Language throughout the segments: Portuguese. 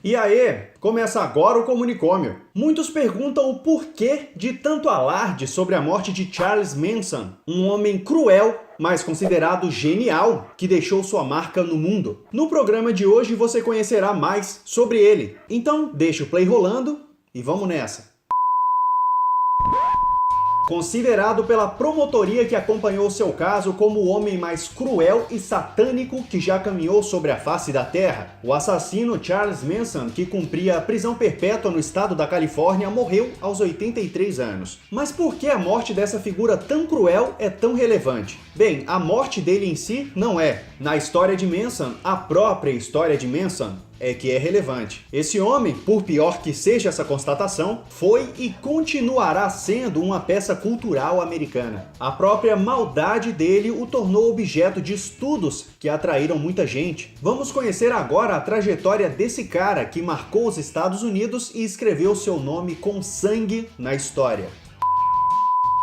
E aí, começa agora o Comunicômio. Muitos perguntam o porquê de tanto alarde sobre a morte de Charles Manson, um homem cruel, mas considerado genial, que deixou sua marca no mundo. No programa de hoje você conhecerá mais sobre ele. Então, deixa o play rolando e vamos nessa. Considerado pela promotoria que acompanhou seu caso como o homem mais cruel e satânico que já caminhou sobre a face da Terra, o assassino Charles Manson, que cumpria prisão perpétua no estado da Califórnia, morreu aos 83 anos. Mas por que a morte dessa figura tão cruel é tão relevante? Bem, a morte dele em si não é. Na história de Manson, a própria história de Manson é que é relevante. Esse homem, por pior que seja essa constatação, foi e continuará sendo uma peça cultural americana. A própria maldade dele o tornou objeto de estudos que atraíram muita gente. Vamos conhecer agora a trajetória desse cara que marcou os Estados Unidos e escreveu seu nome com sangue na história.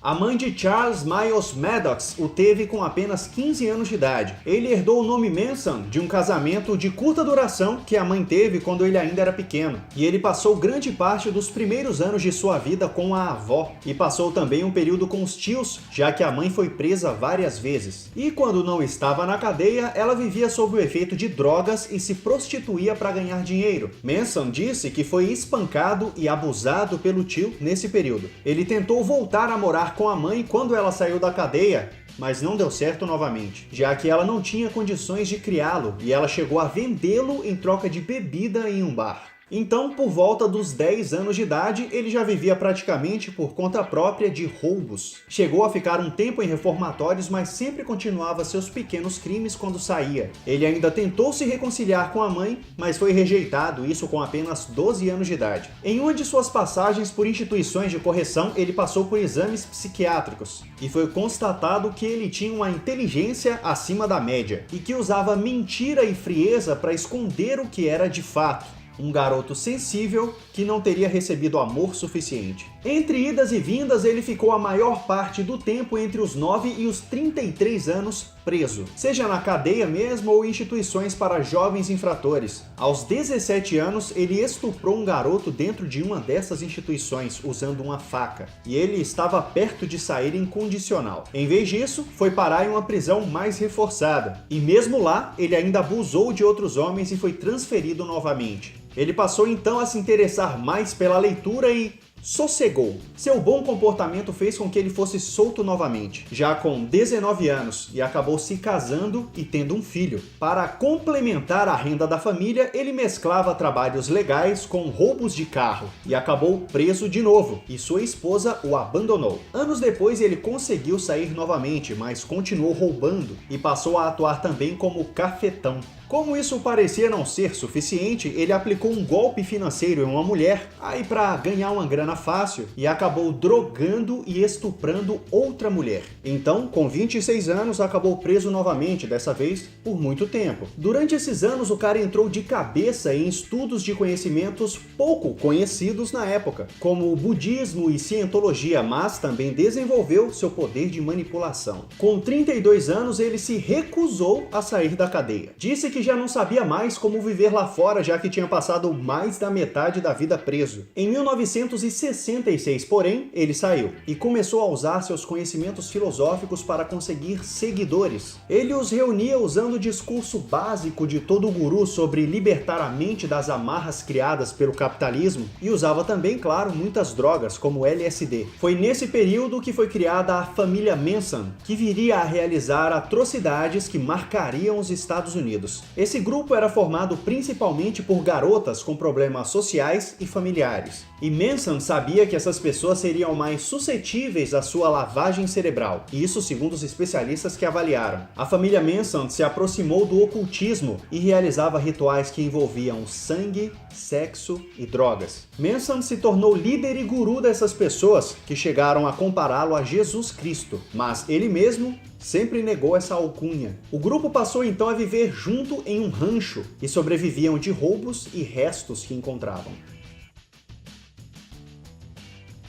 A mãe de Charles Miles Maddox o teve com apenas 15 anos de idade. Ele herdou o nome Manson de um casamento de curta duração que a mãe teve quando ele ainda era pequeno. E ele passou grande parte dos primeiros anos de sua vida com a avó. E passou também um período com os tios, já que a mãe foi presa várias vezes. E quando não estava na cadeia, ela vivia sob o efeito de drogas e se prostituía para ganhar dinheiro. Manson disse que foi espancado e abusado pelo tio nesse período. Ele tentou voltar a morar com a mãe quando ela saiu da cadeia, mas não deu certo novamente, já que ela não tinha condições de criá-lo e ela chegou a vendê-lo em troca de bebida em um bar. Então, por volta dos 10 anos de idade, ele já vivia praticamente por conta própria de roubos. Chegou a ficar um tempo em reformatórios, mas sempre continuava seus pequenos crimes quando saía. Ele ainda tentou se reconciliar com a mãe, mas foi rejeitado, isso com apenas 12 anos de idade. Em uma de suas passagens por instituições de correção, ele passou por exames psiquiátricos e foi constatado que ele tinha uma inteligência acima da média e que usava mentira e frieza para esconder o que era de fato. Um garoto sensível que não teria recebido amor suficiente. Entre idas e vindas, ele ficou a maior parte do tempo entre os 9 e os 33 anos preso, seja na cadeia mesmo ou em instituições para jovens infratores. Aos 17 anos, ele estuprou um garoto dentro de uma dessas instituições usando uma faca, e ele estava perto de sair em condicional. Em vez disso, foi parar em uma prisão mais reforçada, e mesmo lá, ele ainda abusou de outros homens e foi transferido novamente. Ele passou então a se interessar mais pela leitura e sossegou. Seu bom comportamento fez com que ele fosse solto novamente, já com 19 anos, e acabou se casando e tendo um filho. Para complementar a renda da família, ele mesclava trabalhos legais com roubos de carro e acabou preso de novo, e sua esposa o abandonou. Anos depois ele conseguiu sair novamente, mas continuou roubando e passou a atuar também como cafetão. Como isso parecia não ser suficiente, ele aplicou um golpe financeiro em uma mulher, aí para ganhar uma grana fácil, e acabou drogando e estuprando outra mulher. Então, com 26 anos, acabou preso novamente, dessa vez por muito tempo. Durante esses anos, o cara entrou de cabeça em estudos de conhecimentos pouco conhecidos na época, como o budismo e cientologia, mas também desenvolveu seu poder de manipulação. Com 32 anos, ele se recusou a sair da cadeia. Disse que já não sabia mais como viver lá fora, já que tinha passado mais da metade da vida preso. Em 1966, porém, ele saiu e começou a usar seus conhecimentos filosóficos para conseguir seguidores. Ele os reunia usando o discurso básico de todo guru sobre libertar a mente das amarras criadas pelo capitalismo e usava também, claro, muitas drogas, como LSD. Foi nesse período que foi criada a família Manson, que viria a realizar atrocidades que marcariam os Estados Unidos. Esse grupo era formado principalmente por garotas com problemas sociais e familiares. E Manson sabia que essas pessoas seriam mais suscetíveis à sua lavagem cerebral, e isso segundo os especialistas que avaliaram. A família Manson se aproximou do ocultismo e realizava rituais que envolviam sangue, sexo e drogas. Manson se tornou líder e guru dessas pessoas, que chegaram a compará-lo a Jesus Cristo, mas ele mesmo sempre negou essa alcunha. O grupo passou então a viver junto em um rancho e sobreviviam de roubos e restos que encontravam.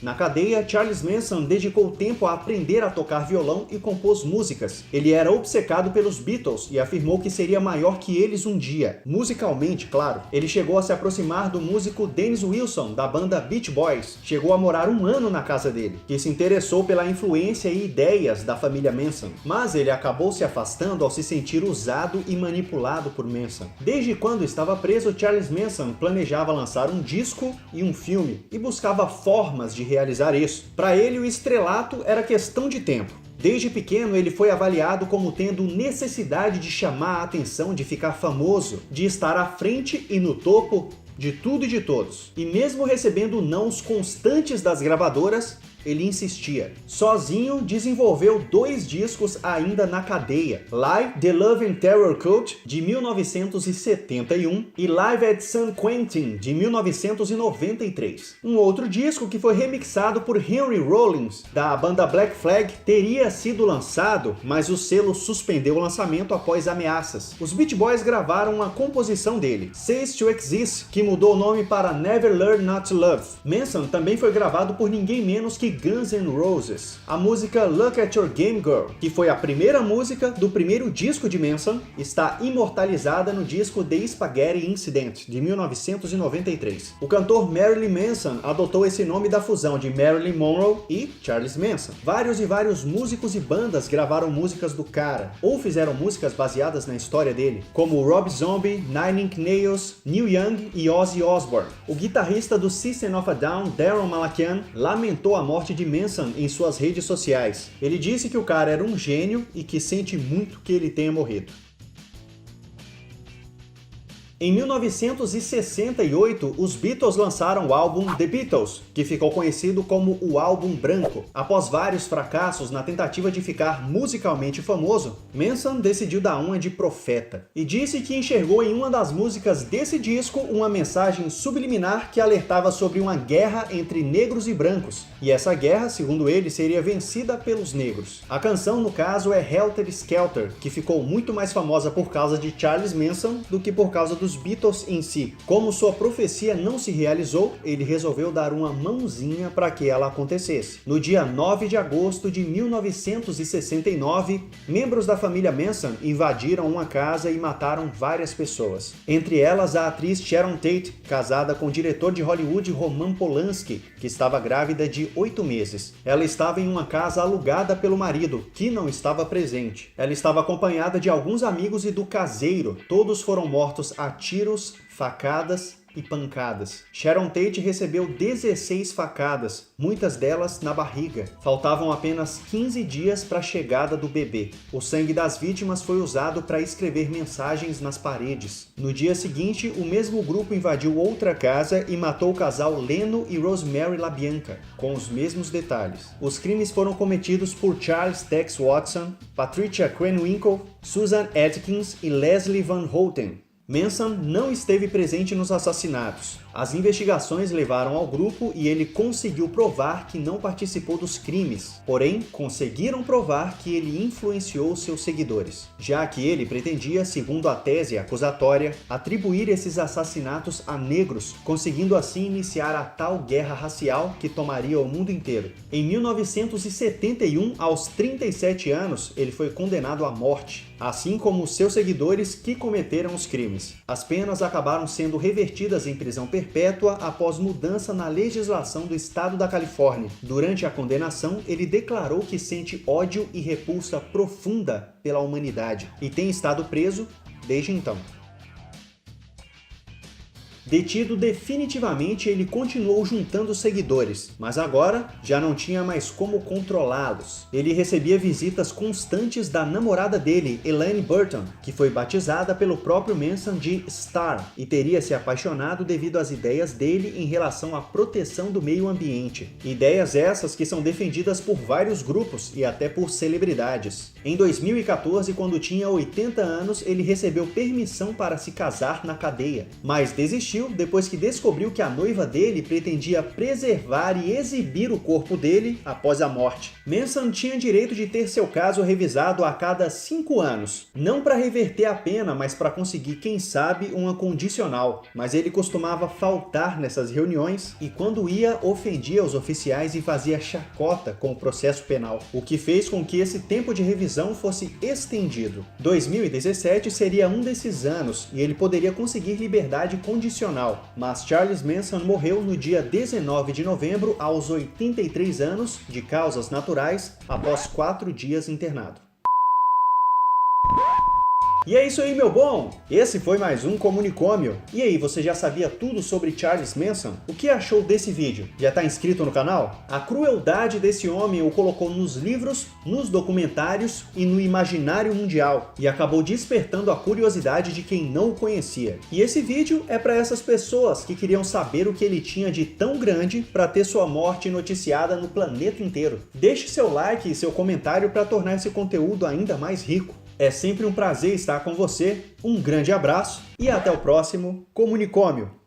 Na cadeia, Charles Manson dedicou tempo a aprender a tocar violão e compôs músicas. Ele era obcecado pelos Beatles e afirmou que seria maior que eles um dia. Musicalmente, claro. Ele chegou a se aproximar do músico Dennis Wilson, da banda Beach Boys. Chegou a morar um ano na casa dele, que se interessou pela influência e ideias da família Manson. Mas ele acabou se afastando ao se sentir usado e manipulado por Manson. Desde quando estava preso, Charles Manson planejava lançar um disco e um filme, e buscava formas de realizar isso. Para ele, o estrelato era questão de tempo. Desde pequeno, ele foi avaliado como tendo necessidade de chamar a atenção, de ficar famoso, de estar à frente e no topo de tudo e de todos. E mesmo recebendo nãos constantes das gravadoras, ele insistia. Sozinho, desenvolveu 2 discos ainda na cadeia: Live The Love and Terror Cult, de 1971, e Live at San Quentin, de 1993. Um outro disco, que foi remixado por Henry Rollins, da banda Black Flag, teria sido lançado, mas o selo suspendeu o lançamento após ameaças. Os Beach Boys gravaram uma composição dele, Cease to Exist, que mudou o nome para Never Learn Not to Love. Manson também foi gravado por ninguém menos que Guns N' Roses. A música Look at Your Game Girl, que foi a primeira música do primeiro disco de Manson, está imortalizada no disco The Spaghetti Incident, de 1993. O cantor Marilyn Manson adotou esse nome da fusão de Marilyn Monroe e Charles Manson. Vários músicos e bandas gravaram músicas do cara, ou fizeram músicas baseadas na história dele, como Rob Zombie, Nine Inch Nails, Neil Young e Ozzy Osbourne. O guitarrista do System of a Down, Daron Malakian, lamentou a morte de Manson em suas redes sociais. Ele disse que o cara era um gênio e que sente muito que ele tenha morrido. Em 1968, os Beatles lançaram o álbum The Beatles, que ficou conhecido como o Álbum Branco. Após vários fracassos na tentativa de ficar musicalmente famoso, Manson decidiu dar uma de profeta e disse que enxergou em uma das músicas desse disco uma mensagem subliminar que alertava sobre uma guerra entre negros e brancos, e essa guerra, segundo ele, seria vencida pelos negros. A canção, no caso, é Helter Skelter, que ficou muito mais famosa por causa de Charles Manson do que por causa dos Beatles em si. Como sua profecia não se realizou, ele resolveu dar uma mãozinha para que ela acontecesse. No dia 9 de agosto de 1969, membros da família Manson invadiram uma casa e mataram várias pessoas. Entre elas, a atriz Sharon Tate, casada com o diretor de Hollywood Roman Polanski, que estava grávida de 8 meses. Ela estava em uma casa alugada pelo marido, que não estava presente. Ela estava acompanhada de alguns amigos e do caseiro. Todos foram mortos a tiros, facadas e pancadas. Sharon Tate recebeu 16 facadas, muitas delas na barriga. Faltavam apenas 15 dias para a chegada do bebê. O sangue das vítimas foi usado para escrever mensagens nas paredes. No dia seguinte, o mesmo grupo invadiu outra casa e matou o casal Leno e Rosemary LaBianca, com os mesmos detalhes. Os crimes foram cometidos por Charles Tex Watson, Patricia Krenwinkel, Susan Atkins e Leslie Van Houten. Manson não esteve presente nos assassinatos. As investigações levaram ao grupo e ele conseguiu provar que não participou dos crimes. Porém, conseguiram provar que ele influenciou seus seguidores, já que ele pretendia, segundo a tese acusatória, atribuir esses assassinatos a negros, conseguindo assim iniciar a tal guerra racial que tomaria o mundo inteiro. Em 1971, aos 37 anos, ele foi condenado à morte, assim como seus seguidores que cometeram os crimes. As penas acabaram sendo revertidas em prisão perpétua após mudança na legislação do estado da Califórnia. Durante a condenação, ele declarou que sente ódio e repulsa profunda pela humanidade e tem estado preso desde então. Detido definitivamente, ele continuou juntando seguidores, mas agora já não tinha mais como controlá-los. Ele recebia visitas constantes da namorada dele, Elaine Burton, que foi batizada pelo próprio Manson de Star, e teria se apaixonado devido às ideias dele em relação à proteção do meio ambiente. Ideias essas que são defendidas por vários grupos e até por celebridades. Em 2014, quando tinha 80 anos, ele recebeu permissão para se casar na cadeia, mas desistiu desistiu depois que descobriu que a noiva dele pretendia preservar e exibir o corpo dele após a morte. Manson tinha direito de ter seu caso revisado a cada 5 anos, não para reverter a pena, mas para conseguir, quem sabe, uma condicional. Mas ele costumava faltar nessas reuniões e quando ia, ofendia os oficiais e fazia chacota com o processo penal, o que fez com que esse tempo de revisão fosse estendido. 2017 seria um desses anos e ele poderia conseguir liberdade condicional, mas Charles Manson morreu no dia 19 de novembro aos 83 anos de causas naturais após 4 dias internado. E é isso aí, meu bom! Esse foi mais um Comunicômio. E aí, você já sabia tudo sobre Charles Manson? O que achou desse vídeo? Já tá inscrito no canal? A crueldade desse homem o colocou nos livros, nos documentários e no imaginário mundial, e acabou despertando a curiosidade de quem não o conhecia. E esse vídeo é para essas pessoas que queriam saber o que ele tinha de tão grande para ter sua morte noticiada no planeta inteiro. Deixe seu like e seu comentário para tornar esse conteúdo ainda mais rico. É sempre um prazer estar com você, um grande abraço e até o próximo Comunicômio!